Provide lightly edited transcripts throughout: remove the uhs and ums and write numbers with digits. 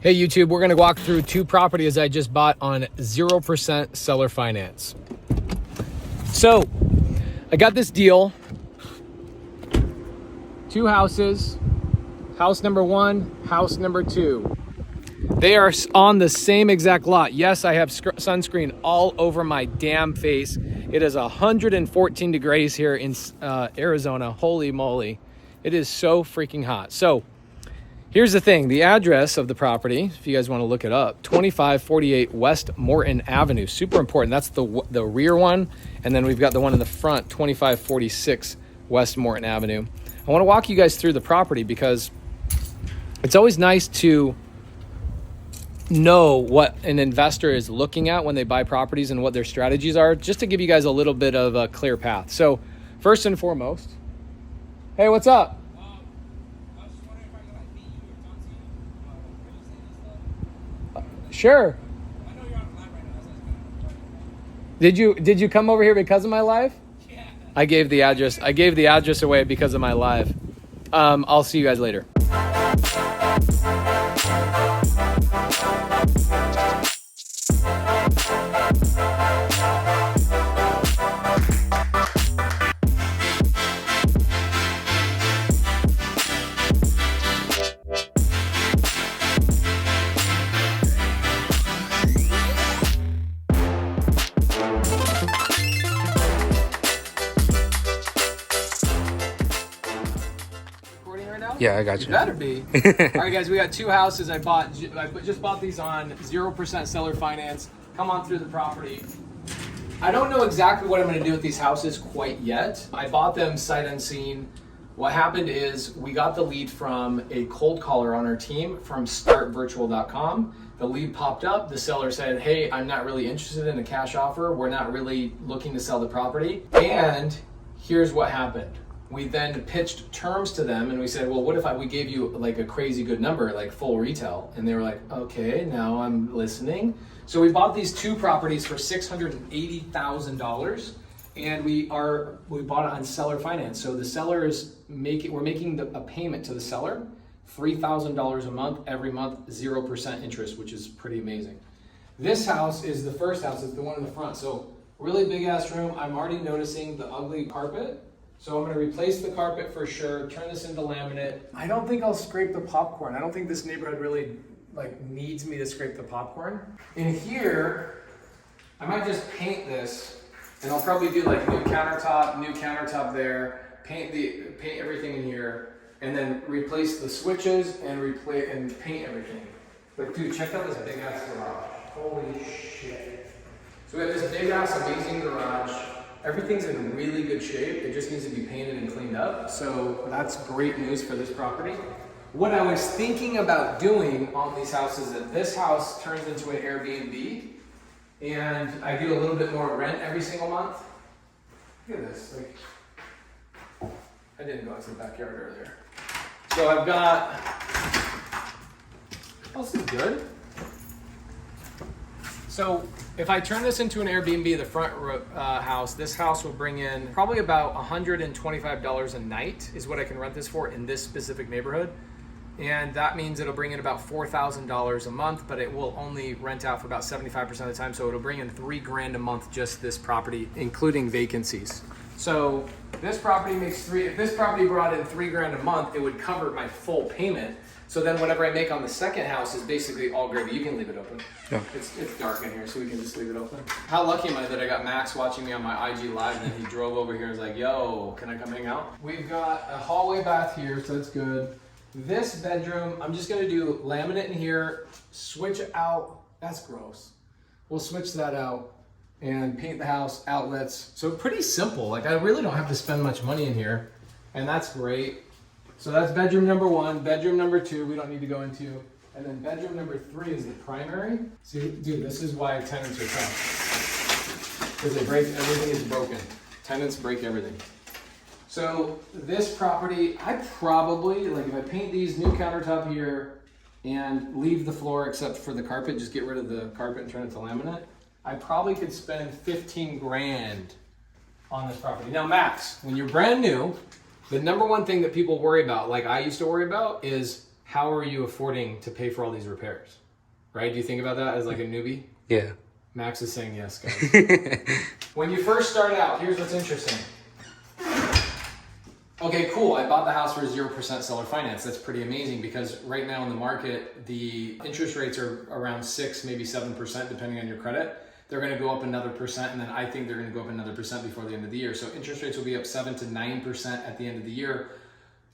Hey YouTube, we're gonna walk through two properties I just bought on 0% seller finance. So, I got this deal. Two houses, house number one, house number two. They are on the same exact lot. Yes, I have sunscreen all over my damn face. It is 114 degrees here in Arizona. Holy moly. It is so freaking hot. So, here's the thing, the address of the property, if you guys want to look it up, 2548 West Morton Avenue, super important. That's the rear one. And then we've got the one in the front, 2546 West Morton Avenue. I want to walk you guys through the property because it's always nice to know what an investor is looking at when they buy properties and what their strategies are, just to give you guys a little bit of a clear path. So first and foremost, hey, what's up? Sure. I know you're on live right now. Did you come over here because of my live? Yeah. I gave the address away because of my live. I'll see you guys later. Yeah, I got you. You better be. All right, guys, we got two houses I just bought these on 0% seller finance. Come on through the property. I don't know exactly what I'm going to do with these houses quite yet. I bought them sight unseen. What happened is we got the lead from a cold caller on our team from StartVirtual.com. The lead popped up. The seller said, hey, I'm not really interested in a cash offer. We're not really looking to sell the property. And here's what happened. We then pitched terms to them and we said, well, what if we gave you like a crazy good number, like full retail? And they were like, okay, now I'm listening. So we bought these two properties for $680,000 and we bought it on seller finance. So the seller is we're making a payment to the seller, $3,000 a month, every month, 0% interest, which is pretty amazing. This house is the first house, it's the one in the front. So really big ass room. I'm already noticing the ugly carpet. So I'm gonna replace the carpet for sure, turn this into laminate. I don't think I'll scrape the popcorn. I don't think this neighborhood really needs me to scrape the popcorn. In here, I might just paint this and I'll probably do like new countertop there, paint everything in here, and then replace the switches and paint everything. But dude, check out this big ass garage. Holy shit. So we have this big ass amazing garage. Everything's in really good shape. It just needs to be painted and cleaned up. So that's great news for this property. What I was thinking about doing on these houses is that this house turns into an Airbnb and I do a little bit more rent every single month. Look at this. I didn't go into the backyard earlier. So I've got, oh, this is good. So if I turn this into an Airbnb, the front house, this house will bring in probably about $125 a night is what I can rent this for in this specific neighborhood. And that means it'll bring in about $4,000 a month, but it will only rent out for about 75% of the time. So it'll bring in $3,000 a month, just this property, including vacancies. So this property if this property brought in $3,000 a month, it would cover my full payment. So then whatever I make on the second house is basically all gravy. You can leave it open. Yeah. It's dark in here, so we can just leave it open. How lucky am I that I got Max watching me on my IG Live and then he drove over here and was like, yo, can I come hang out? We've got a hallway bath here, so that's good. This bedroom, I'm just gonna do laminate in here, switch out, that's gross. We'll switch that out and paint the house, outlets. So pretty simple, I really don't have to spend much money in here, and that's great. So that's bedroom number one. Bedroom number two, we don't need to go into. And then bedroom number three is the primary. See, dude, this is why tenants are tough. Because everything is broken. Tenants break everything. So this property, I probably, if I paint these, new countertop here, and leave the floor except for the carpet, just get rid of the carpet and turn it to laminate, I probably could spend 15 grand on this property. Now, Max, when you're brand new, the number one thing that people worry about, like I used to worry about, is how are you affording to pay for all these repairs? Right? Do you think about that as like a newbie? Yeah. Max is saying yes, guys. When you first start out, here's what's interesting. Okay, cool. I bought the house for 0% seller finance. That's pretty amazing because right now in the market, the interest rates are around 6, maybe 7%, depending on your credit. They're going to go up another percent, and then I think they're going to go up another percent before the end of the year. So interest rates will be up 7 to 9% at the end of the year.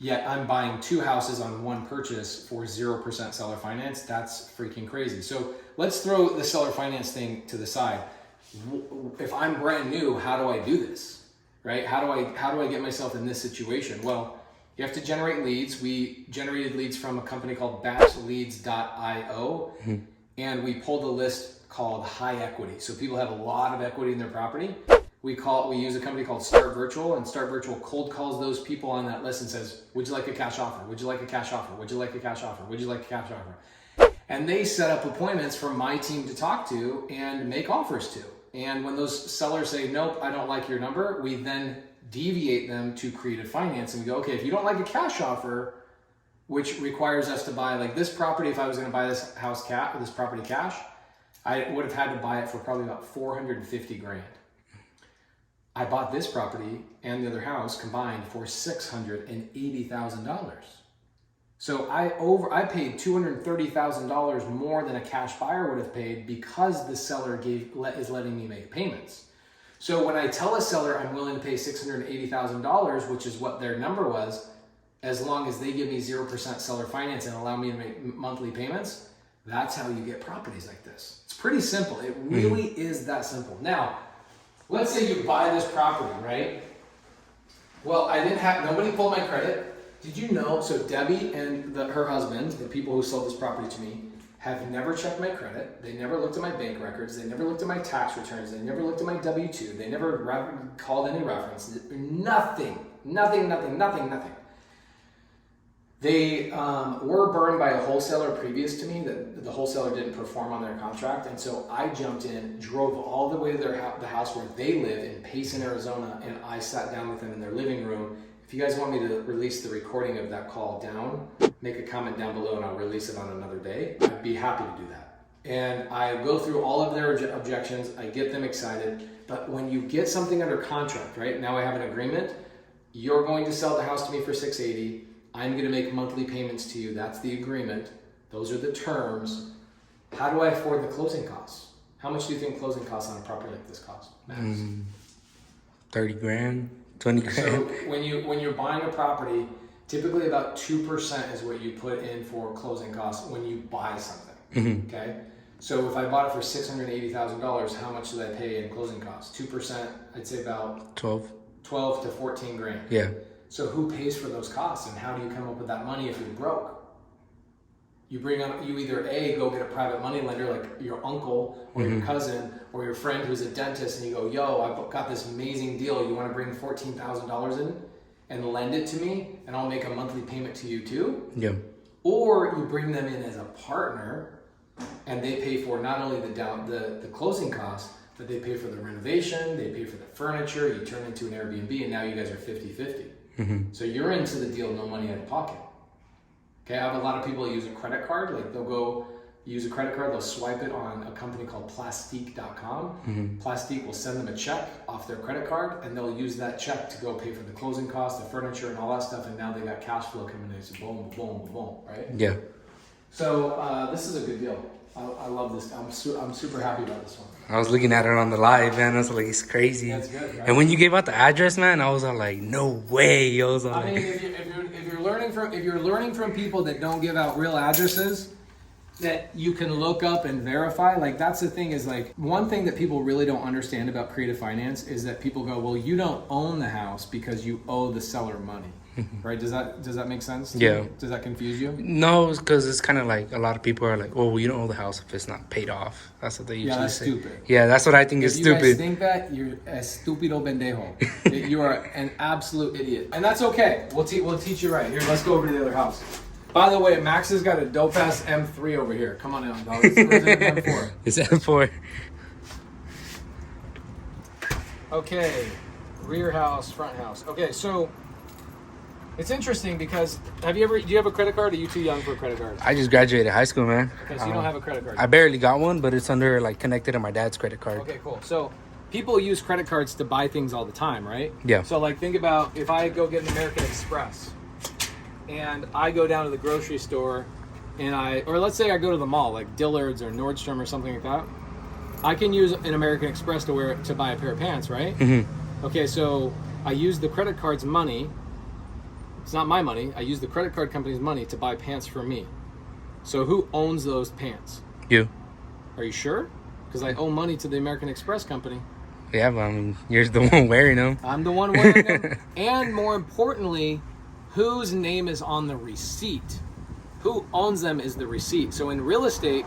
Yet I'm buying 2 houses on one purchase for 0% seller finance. That's freaking crazy. So let's throw the seller finance thing to the side. If I'm brand new, how do I do this? Right? How do I get myself in this situation? Well, you have to generate leads. We generated leads from a company called BatchLeads.io, and we pulled a list called high equity. So people have a lot of equity in their property. We use a company called StartVirtual, and StartVirtual cold calls those people on that list and says, would you like a cash offer? Would you like a cash offer? Would you like a cash offer? Would you like a cash offer? And they set up appointments for my team to talk to and make offers to. And when those sellers say, nope, I don't like your number, we then deviate them to creative finance. And we go, okay, if you don't like a cash offer, which requires us to buy like this property, if I was going to buy this house this property cash, I would have had to buy it for probably about 450 grand. I bought this property and the other house combined for $680,000. So I paid $230,000 more than a cash buyer would have paid because the seller is letting me make payments. So when I tell a seller I'm willing to pay $680,000, which is what their number was, as long as they give me 0% seller finance and allow me to make monthly payments, that's how you get properties like this. It's pretty simple. It really is that simple. Now, let's say you buy this property, right? Well, nobody pulled my credit. Did you know, so Debbie and her husband, the people who sold this property to me, have never checked my credit. They never looked at my bank records. They never looked at my tax returns. They never looked at my W-2. They never called any reference. Nothing. They were burned by a wholesaler previous to me that the wholesaler didn't perform on their contract. And so I jumped in, drove all the way to the house where they live in Payson, Arizona, and I sat down with them in their living room. If you guys want me to release the recording of that call down, make a comment down below and I'll release it on another day. I'd be happy to do that. And I go through all of their objections, I get them excited, but when you get something under contract, right? Now I have an agreement, you're going to sell the house to me for $680, I'm gonna make monthly payments to you, that's the agreement, those are the terms. How do I afford the closing costs? How much do you think closing costs on a property like this cost, Max? 30 grand. 20 grand. So when you're buying a property, typically about 2% is what you put in for closing costs when you buy something. Okay? So if I bought it for $680,000, how much did I pay in closing costs? 2%, I'd say about 12 to 14 grand. Yeah. So who pays for those costs and how do you come up with that money if you're broke? You either A, go get a private money lender like your uncle or your cousin or your friend who's a dentist and you go, yo, I've got this amazing deal. You want to bring $14,000 in and lend it to me and I'll make a monthly payment to you too? Yeah. Or you bring them in as a partner and they pay for not only the closing costs, but they pay for the renovation, they pay for the furniture, you turn into an Airbnb and now you guys are 50-50. So you're into the deal, no money out of pocket. Okay, I have a lot of people use a credit card, like they'll go use a credit card, they'll swipe it on a company called Plastique.com. Plastique will send them a check off their credit card and they'll use that check to go pay for the closing costs, the furniture and all that stuff, and now they got cash flow coming in, so boom, boom, boom, right? Yeah. So this is a good deal. I love this. I'm super happy about this one. I was looking at it on the live, man. I was like, it's crazy. That's good, right? And when you gave out the address, man, I was like, no way. I was like, I mean, if you're learning from people that don't give out real addresses that you can look up and verify, like that's the thing is like one thing that people really don't understand about creative finance is that people go, well, you don't own the house because you owe the seller money. Right? Does that make sense? Yeah. Does that confuse you? no, because it's kind of like a lot of people are like, oh, well, you don't own the house if it's not paid off. That's what they usually Yeah, that's say. stupid. Yeah, that's what I think is If you guys stupid. think that, you're a stupido pendejo. You are an absolute idiot. And that's okay. We'll teach you right. Here, let's go over to the other house. By the way, Max has got a dope-ass M3 over here. Come on in, dog. Where's the M4? It's M4. Okay, rear house, front house. Okay, so It's interesting because do you have a credit card, or are you too young for a credit card? I just graduated high school, man. Okay, so you don't have a credit card. I barely got one, but it's under like connected to my dad's credit card. Okay, cool. So people use credit cards to buy things all the time, right? Yeah. So like think about if I go get an American Express and I go down to the grocery store or let's say I go to the mall, like Dillard's or Nordstrom or something like that. I can use an American Express to buy a pair of pants, right? Mm-hmm. Okay, so I use the credit card's money. It's not my money. I use the credit card company's money to buy pants for me. So who owns those pants? You. Are you sure? Because I owe money to the American Express company. Yeah, but I mean, you're the one wearing them. I'm the one wearing them. And more importantly, whose name is on the receipt? Who owns them is the receipt. So in real estate,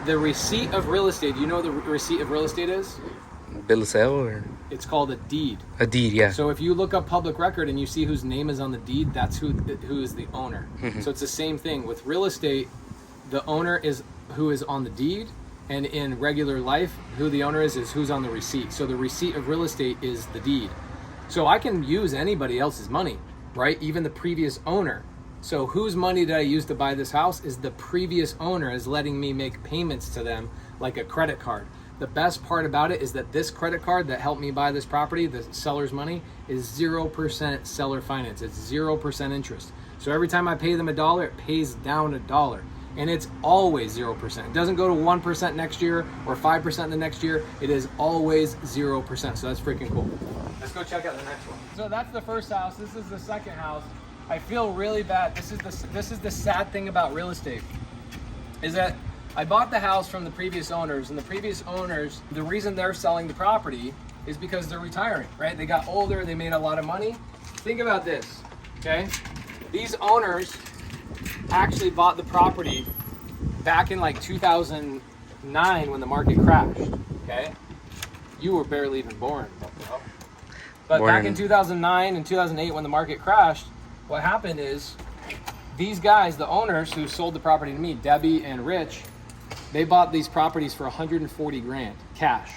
the receipt of real estate, do you know what the receipt of real estate is? Bill of sale or? It's called a deed. A deed, yeah. So if you look up public record and you see whose name is on the deed, that's who is the owner. Mm-hmm. So it's the same thing. With real estate, the owner is who is on the deed. And in regular life, who the owner is who's on the receipt. So the receipt of real estate is the deed. So I can use anybody else's money, right? Even the previous owner. So whose money did I use to buy this house is the previous owner is letting me make payments to them like a credit card. The best part about it is that this credit card that helped me buy this property, the seller's money, is 0% seller finance. It's 0% interest. So every time I pay them $1, it pays down $1. And it's always 0%. It doesn't go to 1% next year or 5% the next year. It is always 0%. So that's freaking cool. Let's go check out the next one. So that's the first house. This is the second house. I feel really bad. This is the sad thing about real estate, is that I bought the house from the previous owners, and the previous owners, the reason they're selling the property is because they're retiring, right? They got older, they made a lot of money. Think about this, okay? These owners actually bought the property back in like 2009 when the market crashed, okay? You were barely even born, but back in 2009 and 2008 when the market crashed, what happened is these guys, the owners who sold the property to me, Debbie and Rich, they bought these properties for 140 grand cash.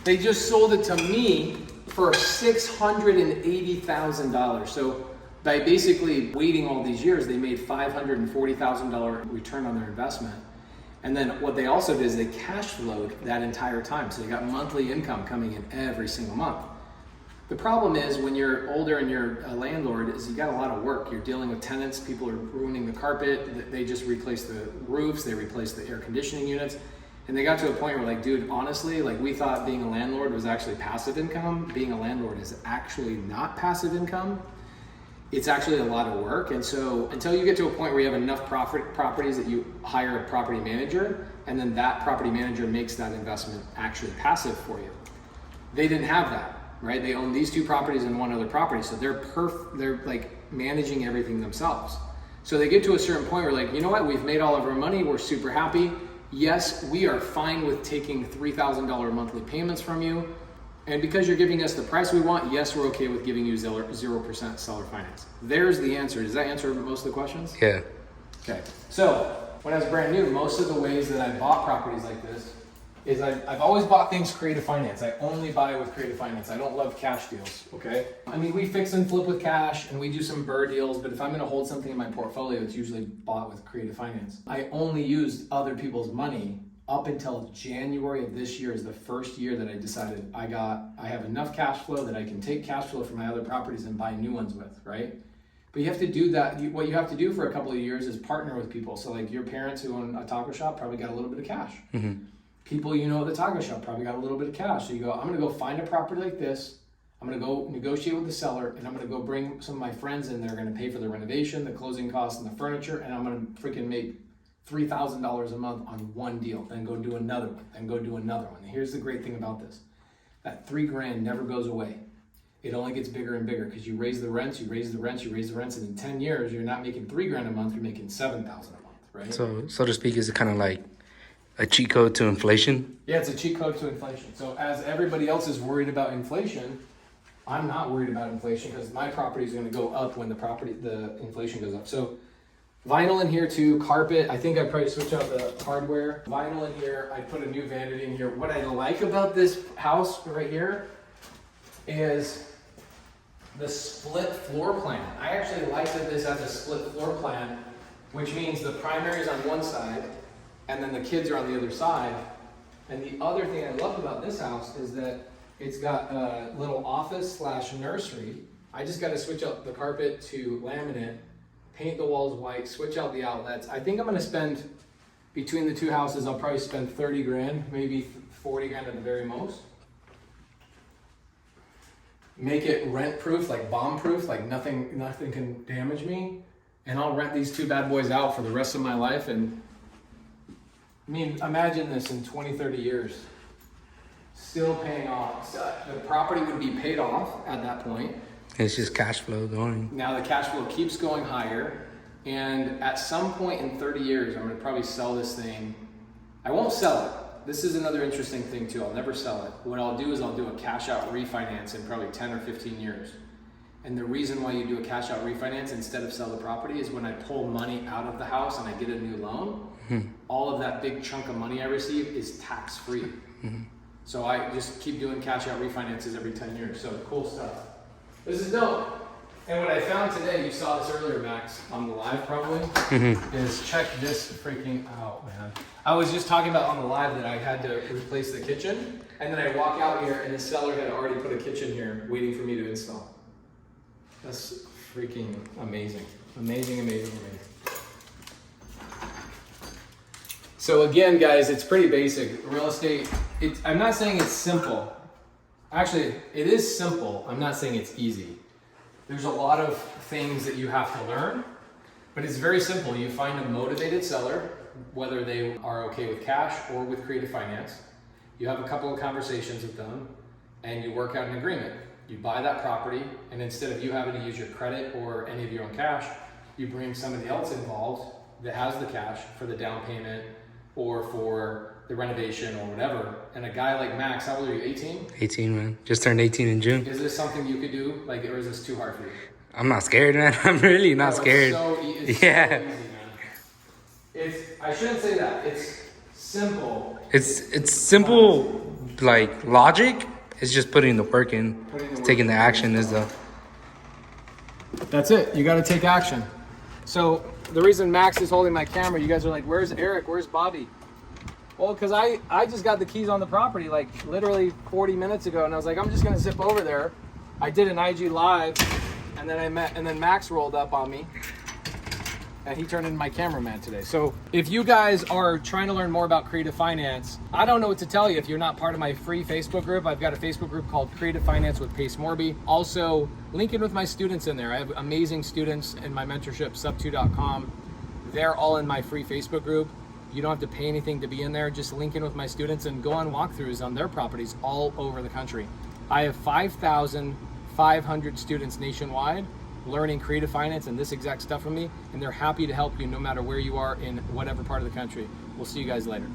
They just sold it to me for $680,000. So by basically waiting all these years, they made $540,000 return on their investment. And then what they also did is they cash flowed that entire time. So they got monthly income coming in every single month. The problem is when you're older and you're a landlord is you got a lot of work. You're dealing with tenants, people are ruining the carpet, they just replaced the roofs, they replaced the air conditioning units. And they got to a point where like, dude, honestly, like we thought being a landlord was actually passive income. Being a landlord is actually not passive income. It's actually a lot of work. And so until you get to a point where you have enough properties that you hire a property manager, and then that property manager makes that investment actually passive for you. They didn't have that. Right? They own these two properties and one other property. So they're like managing everything themselves. So they get to a certain point where like, you know what? We've made all of our money. We're super happy. Yes, we are fine with taking $3,000 monthly payments from you. And because you're giving us the price we want, yes, we're okay with giving you 0% seller finance. There's the answer. Does that answer most of the questions? Yeah. Okay. So when I was brand new, most of the ways that I bought properties like this is I've always bought things creative finance. I only buy with creative finance. I don't love cash deals, okay? I mean, we fix and flip with cash and we do some BRRRR deals, but if I'm gonna hold something in my portfolio, it's usually bought with creative finance. I only used other people's money up until January of this year is the first year that I decided I have enough cash flow that I can take cash flow from my other properties and buy new ones with, right? But you have to do that. What you have to do for a couple of years is partner with people. So like your parents who own a taco shop probably got a little bit of cash. Mm-hmm. People you know at the taco shop probably got a little bit of cash. So you go, I'm gonna go find a property like this. I'm gonna go negotiate with the seller and I'm gonna go bring some of my friends in. They're gonna pay for the renovation, the closing costs, and the furniture, and I'm gonna freaking make $3,000 a month on one deal, then go do another one, then go do another one. And here's the great thing about this. That $3,000 never goes away. It only gets bigger and bigger because you raise the rents, you raise the rents, you raise the rents, and in 10 years, you're not making $3,000 a month, you're making $7,000 a month, right? So to speak, is it kind of like a cheat code to inflation? Yeah, it's a cheat code to inflation. So as everybody else is worried about inflation, I'm not worried about inflation because my property is going to go up when the inflation goes up. So vinyl in here too, carpet. I think I'd probably switch out the hardware. Vinyl in here. I put a new vanity in here. What I like about this house right here is the split floor plan. I actually like that this has a split floor plan, which means the primary is on one side and then the kids are on the other side. And the other thing I love about this house is that it's got a little office slash nursery. I just got to switch out the carpet to laminate, paint the walls white, switch out the outlets. I think I'm going to spend, between the two houses, I'll probably spend 30 grand, maybe 40 grand at the very most. Make it rent proof, like bomb proof, like nothing can damage me. And I'll rent these two bad boys out for the rest of my life. And I mean, imagine this in 20, 30 years, still paying off. So the property would be paid off at that point. It's just cash flow going. Now the cash flow keeps going higher. And at some point in 30 years, I'm gonna probably sell this thing. I won't sell it. This is another interesting thing too. I'll never sell it. What I'll do is I'll do a cash out refinance in probably 10 or 15 years. And the reason why you do a cash out refinance instead of sell the property is when I pull money out of the house and I get a new loan, all of that big chunk of money I receive is tax free. So I just keep doing cash out refinances every 10 years. So cool stuff. This is dope. And what I found today, you saw this earlier, Max, on the live probably, is check this freaking out, man. I was just talking about on the live that I had to replace the kitchen, and then I walk out here and the seller had already put a kitchen here waiting for me to install. That's freaking amazing. Amazing, amazing, amazing. So again, guys, it's pretty basic. Real estate, I'm not saying it's simple. Actually, it is simple. I'm not saying it's easy. There's a lot of things that you have to learn, but it's very simple. You find a motivated seller, whether they are okay with cash or with creative finance. You have a couple of conversations with them and you work out an agreement. You buy that property, and instead of you having to use your credit or any of your own cash, you bring somebody else involved that has the cash for the down payment or for the renovation or whatever. And a guy like Max, how old are you, 18? 18, man. Just turned 18 in June. Is this something you could do, like, or is this too hard for you? I'm not scared, man. I'm really not scared. It's yeah. so easy, man. I shouldn't say that. It's simple. It's simple, like logic. It's just putting the work in. Taking the action is the. That's it. You got to take action. So the reason Max is holding my camera, you guys are like, "Where's Eric? Where's Bobby?" Well, because I just got the keys on the property like literally 40 minutes ago, and I was like, I'm just gonna zip over there. I did an IG live, and then Max rolled up on me, and he turned into my cameraman today. So if you guys are trying to learn more about creative finance, I don't know what to tell you if you're not part of my free Facebook group. I've got a Facebook group called Creative Finance with Pace Morby. Also, link in with my students in there. I have amazing students in my mentorship, Subto.com. They're all in my free Facebook group. You don't have to pay anything to be in there. Just link in with my students and go on walkthroughs on their properties all over the country. I have 5,500 students nationwide learning creative finance and this exact stuff from me, and they're happy to help you no matter where you are in whatever part of the country. We'll see you guys later.